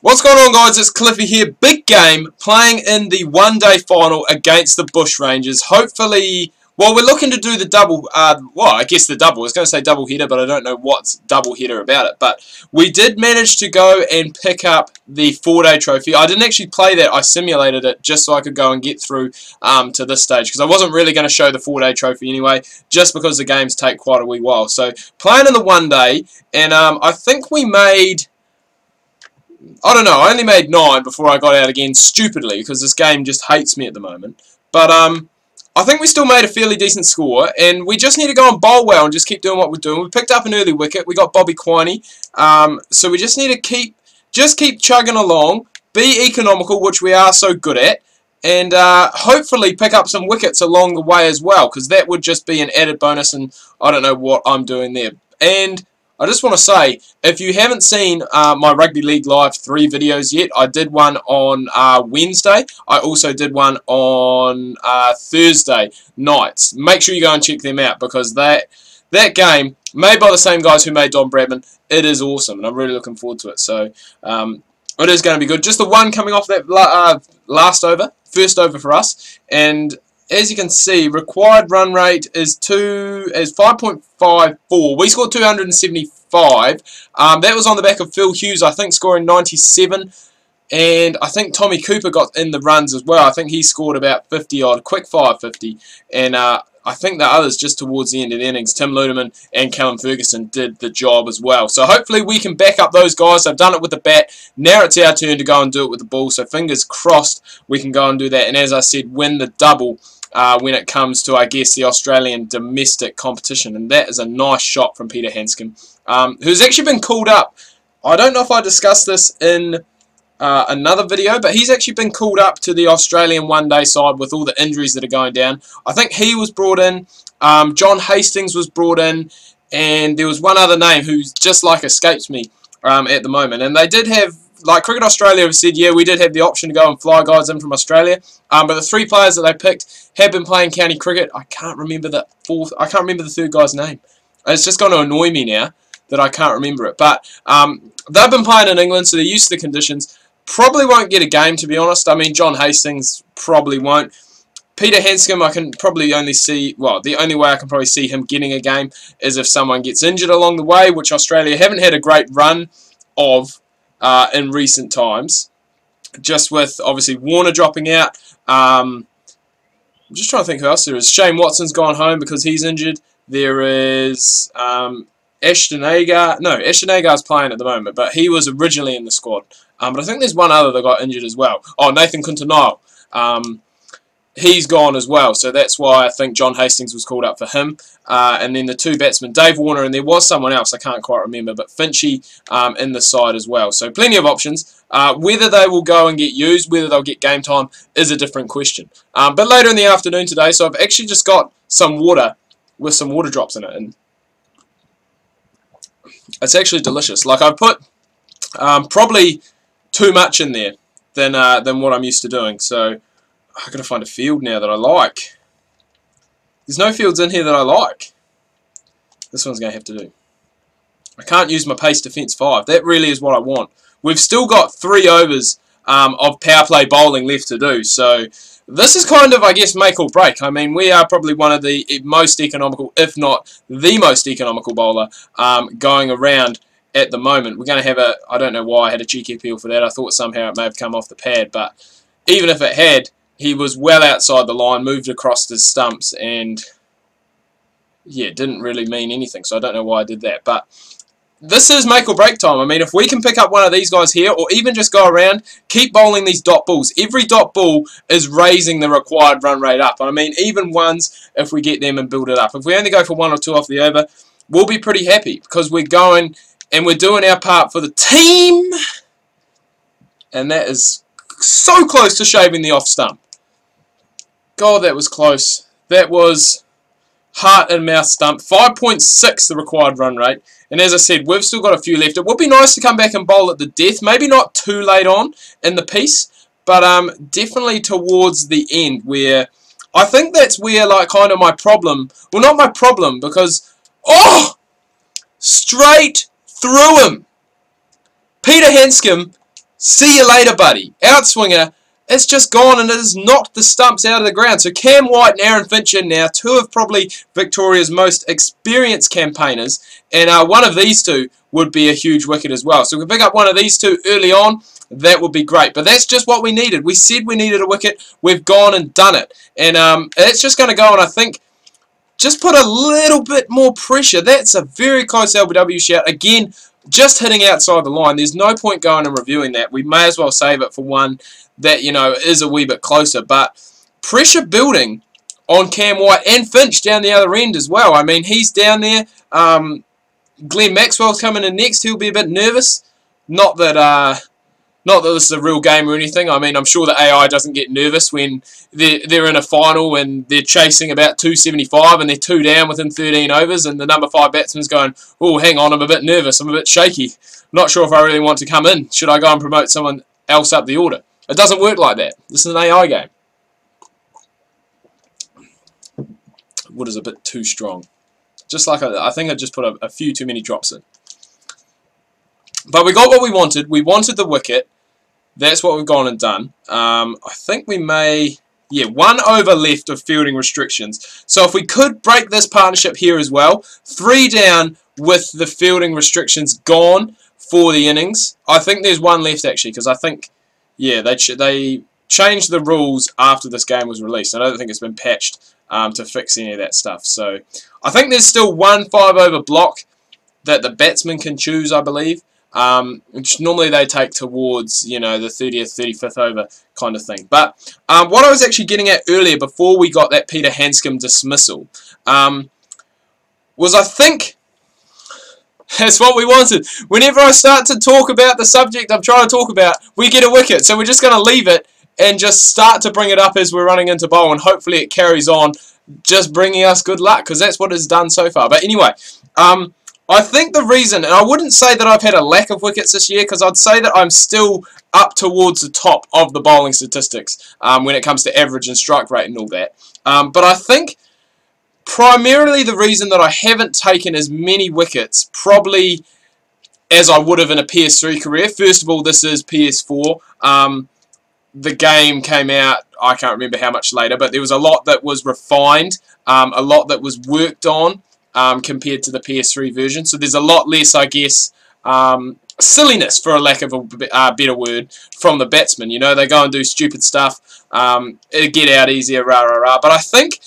What's going on, guys? It's Cliffy here. Big game, playing in the one-day final against the Bushrangers. Hopefully, well, we're looking to do the double, I guess the double. I was going to say double header, but I don't know what's double header about it. But we did manage to go and pick up the 4-day trophy. I didn't actually play that. I simulated it just so I could go and get through to this stage, because I wasn't really going to show the 4-day trophy anyway, just because the games take quite a wee while. So, playing in the one-day, and I think we made... I don't know, I only made 9 before I got out again, stupidly, because this game just hates me at the moment. But, I think we still made a fairly decent score, and we just need to go and bowl well and just keep doing what we're doing. We picked up an early wicket, we got Bobby Quiney, so we just need to keep chugging along, be economical, which we are so good at, and hopefully pick up some wickets along the way as well, because that would just be an added bonus, and I don't know what I'm doing there. And I just want to say, if you haven't seen my Rugby League Live 3 videos yet, I did one on Wednesday. I also did one on Thursday nights. Make sure you go and check them out, because that game, made by the same guys who made Don Bradman, it is awesome, and I'm really looking forward to it. So it is going to be good. Just the one coming off that last over, first over for us, and as you can see, required run rate is 5.54. We scored 275. That was on the back of Phil Hughes, I think, scoring 97. And I think Tommy Cooper got in the runs as well. I think he scored about 50 odd, quick fire 50. And I think the others just towards the end of the innings, Tim Ludeman and Callum Ferguson did the job as well. So hopefully we can back up those guys. I've done it with the bat. Now it's our turn to go and do it with the ball. So fingers crossed we can go and do that. And as I said, win the double when it comes to, I guess, the Australian domestic competition. And that is a nice shot from Peter Handscomb, who's actually been called up. I don't know if I discussed this in another video, but he's actually been called up to the Australian one-day side with all the injuries that are going down. I think he was brought in, John Hastings was brought in, and there was one other name who's just like escapes me at the moment. And they did have, like Cricket Australia have said, yeah, we did have the option to go and fly guys in from Australia, but the 3 players that they picked have been playing county cricket. I can't remember the third guy's name. It's just going to annoy me now that I can't remember it. But they've been playing in England, so they're used to the conditions. Probably won't get a game, to be honest. I mean, John Hastings probably won't. Peter Handscomb, I can probably only see, well, the only way I can probably see him getting a game is if someone gets injured along the way, which Australia haven't had a great run of in recent times. Just with, obviously, Warner dropping out. I'm just trying to think who else there is. Shane Watson's gone home because he's injured. There is Ashton Agar. No, Ashton Agar's playing at the moment, but he was originally in the squad. But I think there's one other that got injured as well. Oh, Nathan Kuntanao. He's gone as well, so that's why I think John Hastings was called up for him. And then the 2 batsmen, Dave Warner, and there was someone else, I can't quite remember, but Finchy in the side as well. So plenty of options. Whether they will go and get used, whether they'll get game time, is a different question. But later in the afternoon today, so I've actually just got some water with some water drops in it, and it's actually delicious. Like, I've put probably too much in there than what I'm used to doing, so I've got to find a field now that I like. There's no fields in here that I like. This one's going to have to do. I can't use my pace defence 5. That really is what I want. We've still got 3 overs of power play bowling left to do. So this is kind of, I guess, make or break. I mean, we are probably one of the most economical, if not the most economical bowler going around at the moment. We're going to have a, I don't know why I had a cheeky appeal for that. I thought somehow it may have come off the pad. But even if it had, he was well outside the line, moved across his stumps, and yeah, didn't really mean anything. So I don't know why I did that. But this is make or break time. I mean, if we can pick up one of these guys here, or even just go around, keep bowling these dot balls. Every dot ball is raising the required run rate up. I mean, even ones, if we get them and build it up. If we only go for 1 or 2 off the over, we'll be pretty happy, because we're going and we're doing our part for the team. And that is so close to shaving the off stump. God, that was close. That was heart and mouth stump. 5.6 the required run rate. And as I said, we've still got a few left. It would be nice to come back and bowl at the death. Maybe not too late on in the piece, but definitely towards the end, where I think that's where, like, kind of my problem. Well, not my problem, because, oh, straight through him. Peter Handscomb See you later, buddy. Outswinger, it's just gone and it has knocked the stumps out of the ground. So Cam White and Aaron Finch in now, two of probably Victoria's most experienced campaigners, and one of these two would be a huge wicket as well. So if we pick up one of these two early on, that would be great. But that's just what we needed. We said we needed a wicket. We've gone and done it. And it's just going to go, and I think just put a little bit more pressure. That's a very close LBW shout. Again, just hitting outside the line. There's no point going and reviewing that. We may as well save it for one that, you know, is a wee bit closer. But pressure building on Cam White and Finch down the other end as well. I mean, he's down there. Glenn Maxwell's coming in next. He'll be a bit nervous. Not that this is a real game or anything. I mean, I'm sure the AI doesn't get nervous when they're in a final and they're chasing about 275 and they're 2 down within 13 overs and the number 5 batsman's going, oh, hang on, I'm a bit nervous, I'm a bit shaky. Not sure if I really want to come in. Should I go and promote someone else up the order? It doesn't work like that. This is an AI game. Wood is a bit too strong. Just like I think I just put a few too many drops in. But we got what we wanted. We wanted the wicket. That's what we've gone and done. I think we may... Yeah, 1 over left of fielding restrictions. So if we could break this partnership here as well, 3 down with the fielding restrictions gone for the innings. I think there's 1 left actually, because I think, yeah, they changed the rules after this game was released. I don't think it's been patched to fix any of that stuff. So I think there's still 1 5 over block that the batsman can choose, I believe. Which normally they take towards, you know, the 30th, 35th over kind of thing. But what I was actually getting at earlier before we got that Peter Hanscom dismissal was I think that's what we wanted. Whenever I start to talk about the subject I'm trying to talk about, we get a wicket. So we're just going to leave it and just start to bring it up as we're running into bowl, and hopefully it carries on, just bringing us good luck, because that's what it's done so far. But anyway, I think the reason, and I wouldn't say that I've had a lack of wickets this year, because I'd say that I'm still up towards the top of the bowling statistics when it comes to average and strike rate and all that. But I think primarily the reason that I haven't taken as many wickets probably as I would have in a PS3 career. First of all, this is PS4. The game came out, I can't remember how much later, but there was a lot that was refined, a lot that was worked on. Compared to the PS3 version, so there's a lot less, I guess, silliness, for a lack of a better word, from the batsmen. You know, they go and do stupid stuff, get out easier, rah rah rah. But I think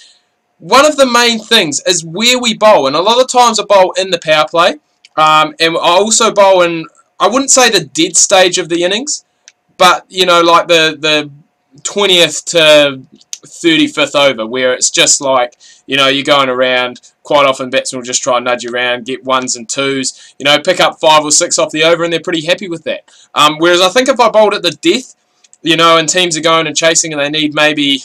one of the main things is where we bowl, and a lot of times I bowl in the power play, and I also bowl in, I wouldn't say the dead stage of the innings, but you know, like the 20th to 35th over, where it's just like, you know, you're going around. Quite often batsmen will just try and nudge you around, get 1s and 2s, you know, pick up 5 or 6 off the over, and they're pretty happy with that. Whereas I think if I bowled at the death, you know, and teams are going and chasing and they need maybe,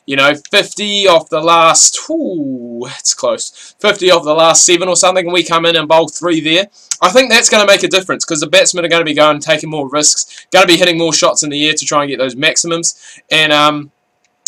you know, 50 off the last, ooh, it's close, 50 off the last 7 or something, and we come in and bowl 3 there, I think that's going to make a difference, because the batsmen are going to be going and taking more risks, going to be hitting more shots in the air to try and get those maximums, and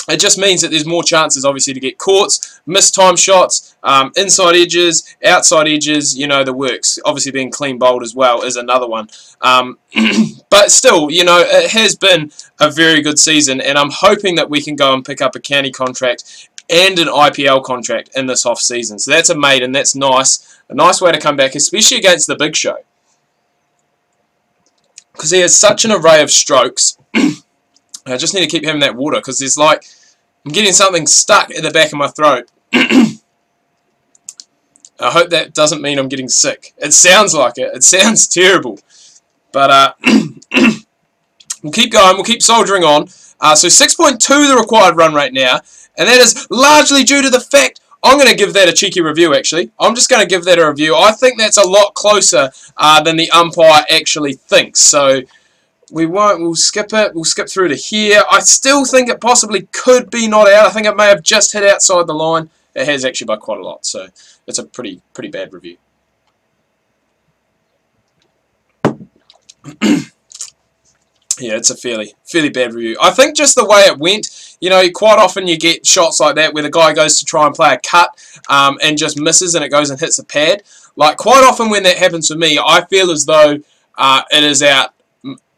it just means that there's more chances, obviously, to get caughts, missed time shots, inside edges, outside edges, you know, the works. Obviously, being clean bowled as well is another one. But still, you know, it has been a very good season, and I'm hoping that we can go and pick up a county contract and an IPL contract in this off-season. So that's a maiden, that's nice. A nice way to come back, especially against the big show. Because he has such an array of strokes. I just need to keep having that water, because there's like, I'm getting something stuck at the back of my throat. I hope that doesn't mean I'm getting sick. It sounds like it. It sounds terrible. But we'll keep going. We'll keep soldiering on. So 6.2 the required run rate now. And that is largely due to the fact, I'm going to give that a cheeky review actually. I'm just going to give that a review. I think that's a lot closer than the umpire actually thinks. So we'll skip it. We'll skip through to here. I still think it possibly could be not out. I think it may have just hit outside the line. It has actually by quite a lot. So it's a pretty bad review. Yeah, it's a fairly bad review. I think just the way it went, you know, quite often you get shots like that where the guy goes to try and play a cut and just misses and it goes and hits the pad. Like, quite often when that happens to me, I feel as though it is out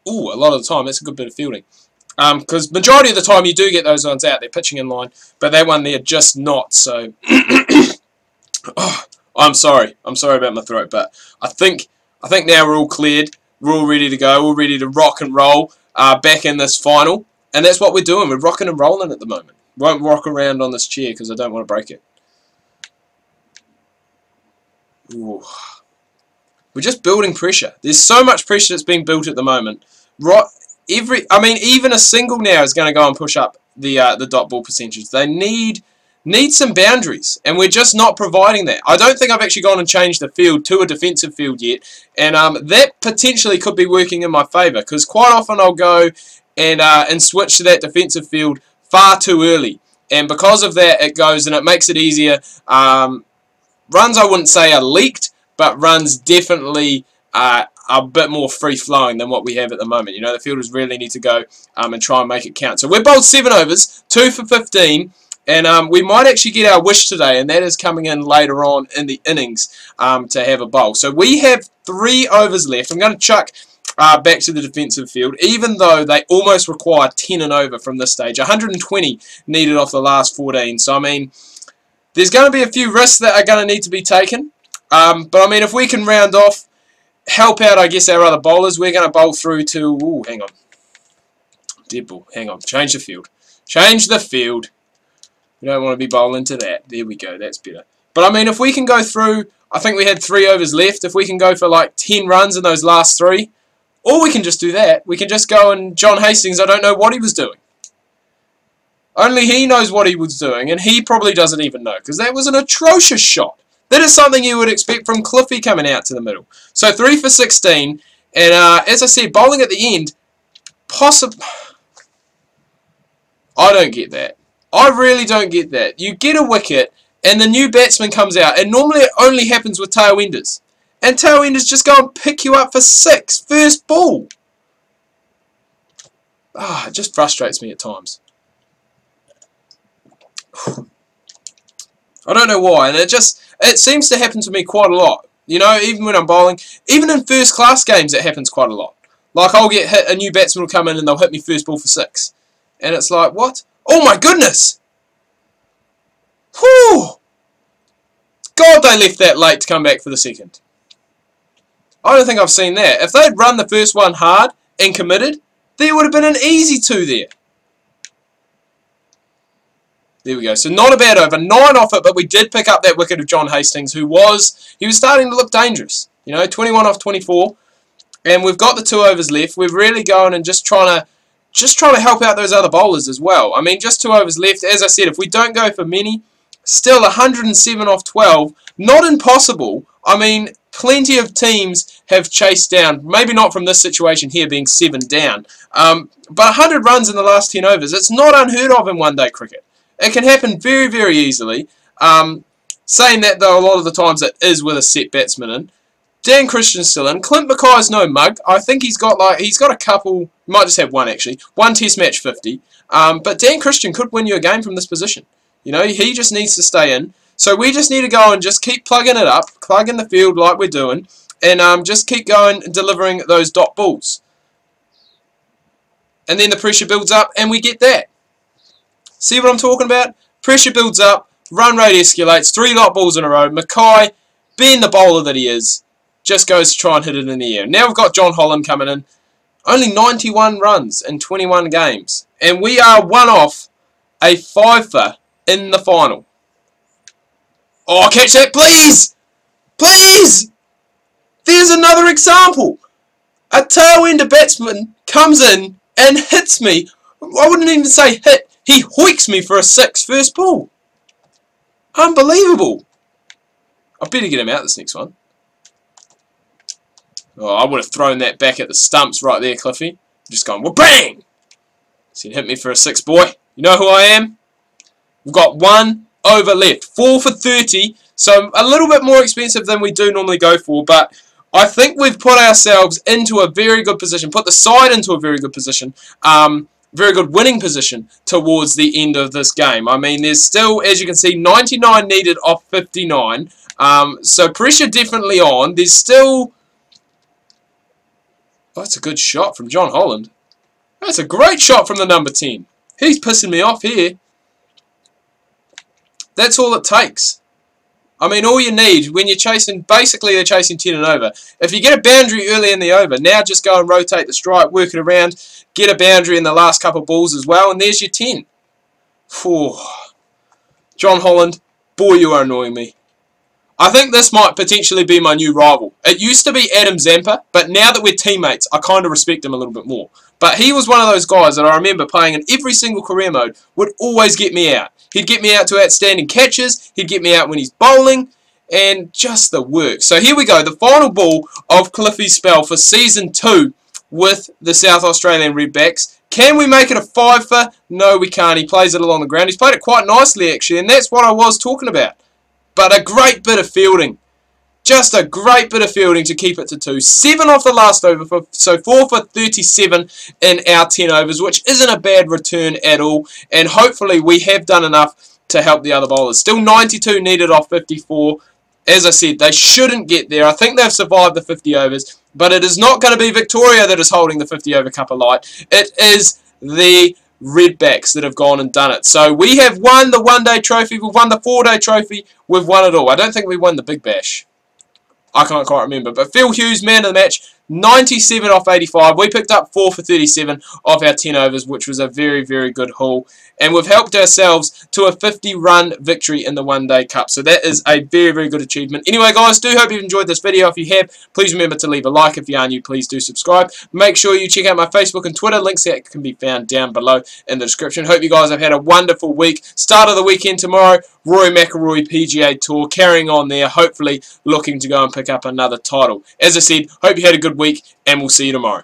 Ooh, a lot of the time, that's a good bit of fielding. Because majority of the time you do get those ones out. They're pitching in line. But that one there, just not. So, oh, I'm sorry. I'm sorry about my throat. But I think now we're all cleared. We're all ready to go. We're ready to rock and roll back in this final. And that's what we're doing. We're rocking and rolling at the moment. Won't rock around on this chair because I don't want to break it. Ooh. We're just building pressure. There's so much pressure that's being built at the moment. Even a single now is going to go and push up the dot ball percentage. They need some boundaries, and we're just not providing that. I don't think I've actually gone and changed the field to a defensive field yet, and that potentially could be working in my favour, because quite often I'll go and switch to that defensive field far too early, and because of that it goes and it makes it easier. Runs I wouldn't say are leaked, but runs definitely are a bit more free-flowing than what we have at the moment. You know, the fielders really need to go and try and make it count. So we're bowled 7 overs, 2 for 15, and we might actually get our wish today, and that is coming in later on in the innings to have a bowl. So we have 3 overs left. I'm going to chuck back to the defensive field, even though they almost require 10 and over from this stage. 120 needed off the last 14. So, I mean, there's going to be a few risks that are going to need to be taken. But, I mean, if we can round off, help out, I guess, our other bowlers, we're going to bowl through to... Ooh, hang on. Dead ball. Hang on. Change the field. Change the field. We don't want to be bowling to that. There we go. That's better. But, I mean, if we can go through... I think we had 3 overs left. If we can go for, like, 10 runs in those last 3... Or we can just do that. We can just go and John Hastings, I don't know what he was doing. Only he knows what he was doing, and he probably doesn't even know, because that was an atrocious shot. That is something you would expect from Cliffy coming out to the middle. So 3 for 16, and as I said, bowling at the end, I don't get that. I really don't get that. You get a wicket, and the new batsman comes out, and normally it only happens with tail enders. And tail enders just go and pick you up for 6, first ball. It just frustrates me at times. I don't know why, and it seems to happen to me quite a lot. You know, even when I'm bowling, even in first class games it happens quite a lot. Like I'll get hit, a new batsman will come in and they'll hit me first ball for 6. And it's like, what? Oh my goodness! Whew! God, they left that late to come back for the second. I don't think I've seen that. If they'd run the first one hard and committed, there would have been an easy 2 there. There we go. So not a bad over. 9 off it, but we did pick up that wicket of John Hastings, he was starting to look dangerous. You know, 21 off 24. And we've got the 2 overs left. We're really going and just trying to help out those other bowlers as well. I mean, just 2 overs left. As I said, if we don't go for many, still 107 off 12. Not impossible. I mean, plenty of teams have chased down, maybe not from this situation here being 7 down, but 100 runs in the last 10 overs. It's not unheard of in one-day cricket. It can happen very, very easily. Saying that, though, a lot of the times it is with a set batsman in. Dan Christian's still in. Clint Mackay's no mug. I think he's got a couple, might just have 1 actually, 1 test match 50. But Dan Christian could win you a game from this position. You know, he just needs to stay in. So we just need to go and just keep plugging it up, plugging the field like we're doing, and just keep going and delivering those dot balls. And then the pressure builds up, and we get that. See what I'm talking about? Pressure builds up, run rate escalates, 3 dot balls in a row. Mackay, being the bowler that he is, just goes to try and hit it in the air. Now we've got John Holland coming in. Only 91 runs in 21 games. And we are 1 off a 5-fer in the final. Oh, catch that, please! Please! There's another example. A tail-ender batsman comes in and hits me. I wouldn't even say hit. He hoiks me for a 6 first ball. Unbelievable. I better get him out this next one. Oh, I would have thrown that back at the stumps right there, Cliffy. Just going, well, bang! So he hit me for a 6, boy. You know who I am? We've got 1 over left. 4 for 30. So a little bit more expensive than we do normally go for. But I think we've put ourselves into a very good position. Put the side into a very good position. Very good winning position towards the end of this game. I mean, there's still, as you can see, 99 needed off 59. So pressure definitely on. There's still... Oh, that's a good shot from John Holland. That's a great shot from the number 10. He's pissing me off here. That's all it takes. I mean, all you need when you're chasing, basically they're chasing 10 and over. If you get a boundary early in the over, now just go and rotate the strike, work it around, get a boundary in the last couple of balls as well, and there's your 10. Whew. John Holland, boy, you are annoying me. I think this might potentially be my new rival. It used to be Adam Zampa, but now that we're teammates, I kind of respect him a little bit more. But he was one of those guys that I remember playing in every single career mode would always get me out. He'd get me out to outstanding catches, he'd get me out when he's bowling, and just the work. So here we go, the final ball of Cliffy's spell for Season 2 with the South Australian Redbacks. Can we make it a 5-fer? No, we can't. He plays it along the ground. He's played it quite nicely, actually, and that's what I was talking about. But a great bit of fielding. Just a great bit of fielding to keep it to 2. 7 off the last over, so 4 for 37 in our 10 overs, which isn't a bad return at all. And hopefully we have done enough to help the other bowlers. Still 92 needed off 54. As I said, they shouldn't get there. I think they've survived the 50 overs. But it is not going to be Victoria that is holding the 50 over cup of light. It is the Redbacks that have gone and done it. So we have won the one-day trophy, we've won the 4-day trophy, we've won it all. I don't think we won the Big Bash. I can't quite remember. But Phil Hughes, man of the match, 97 off 85. We picked up 4 for 37 off our 10 overs, which was a very, very good haul. And we've helped ourselves to a 50-run victory in the one-day cup. So that is a very, very good achievement. Anyway, guys, do hope you've enjoyed this video. If you have, please remember to leave a like. If you are new, please do subscribe. Make sure you check out my Facebook and Twitter. Links that can be found down below in the description. Hope you guys have had a wonderful week. Start of the weekend tomorrow, Rory McIlroy PGA Tour, carrying on there, hopefully looking to go and pick up another title. As I said, hope you had a good week, and we'll see you tomorrow.